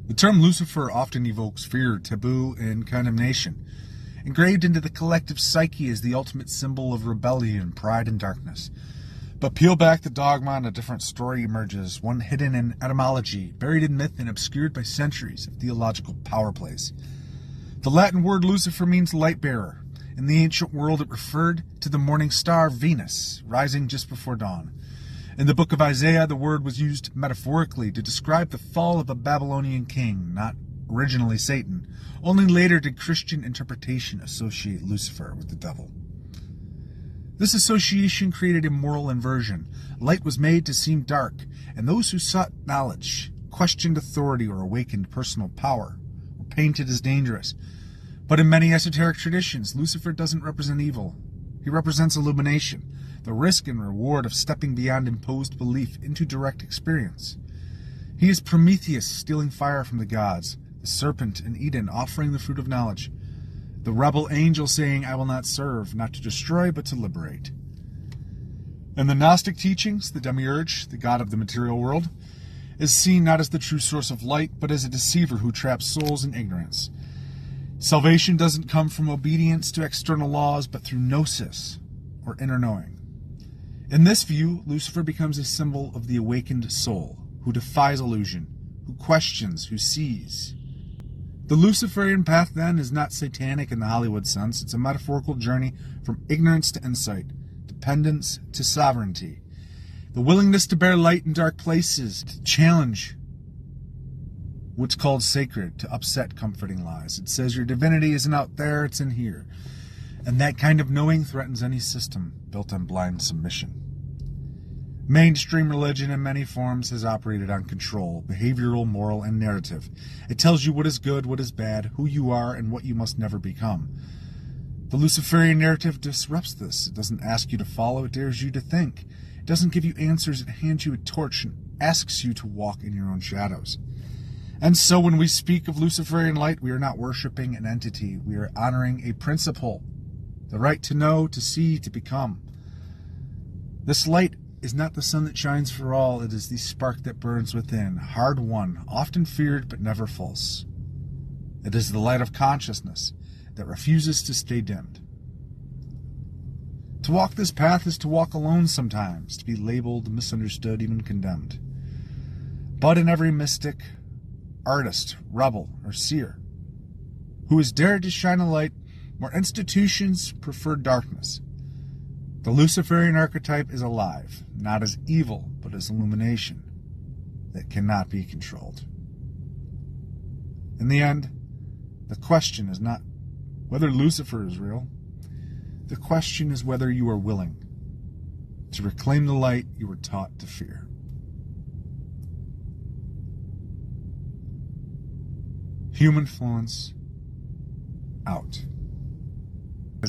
The term Lucifer often evokes fear, taboo, and condemnation. Engraved into the collective psyche is the ultimate symbol of rebellion, pride, and darkness. But peel back the dogma and a different story emerges, one hidden in etymology, buried in myth, and obscured by centuries of theological power plays. The Latin word Lucifer means light bearer. In the ancient world, it referred to the morning star Venus, rising just before dawn. In the book of Isaiah, the word was used metaphorically to describe the fall of a Babylonian king, not originally Satan. Only later did Christian interpretation associate Lucifer with the devil. This association created a moral inversion. Light was made to seem dark, and those who sought knowledge, questioned authority, or awakened personal power were painted as dangerous. But in many esoteric traditions, Lucifer doesn't represent evil. He represents illumination, the risk and reward of stepping beyond imposed belief into direct experience. He is Prometheus stealing fire from the gods, the serpent in Eden offering the fruit of knowledge, the rebel angel saying, "I will not serve, not to destroy, but to liberate." In the Gnostic teachings, the demiurge, the god of the material world, is seen not as the true source of light, but as a deceiver who traps souls in ignorance. Salvation doesn't come from obedience to external laws, but through gnosis, or inner knowing. In this view, Lucifer becomes a symbol of the awakened soul, who defies illusion, who questions, who sees. The Luciferian path, then, is not satanic in the Hollywood sense. It's a metaphorical journey from ignorance to insight, dependence to sovereignty. The willingness to bear light in dark places, to challenge what's called sacred, to upset comforting lies. It says your divinity isn't out there, it's in here. And that kind of knowing threatens any system built on blind submission. Mainstream religion in many forms has operated on control, behavioral, moral, and narrative. It tells you what is good, what is bad, who you are, and what you must never become. The Luciferian narrative disrupts this. It doesn't ask you to follow, it dares you to think. It doesn't give you answers, it hands you a torch and asks you to walk in your own shadows. And so when we speak of Luciferian light, we are not worshiping an entity. We are honoring a principle, the right to know, to see, to become. This light is not the sun that shines for all. It is the spark that burns within, hard-won, often feared but never false. It is the light of consciousness that refuses to stay dimmed. To walk this path is to walk alone sometimes, to be labeled, misunderstood, even condemned. But in every mystic, artist, rebel, or seer who has dared to shine a light where institutions prefer darkness, the Luciferian archetype is alive, not as evil, but as illumination that cannot be controlled. In the end, the question is not whether Lucifer is real. The question is whether you are willing to reclaim the light you were taught to fear. Humanfluence out.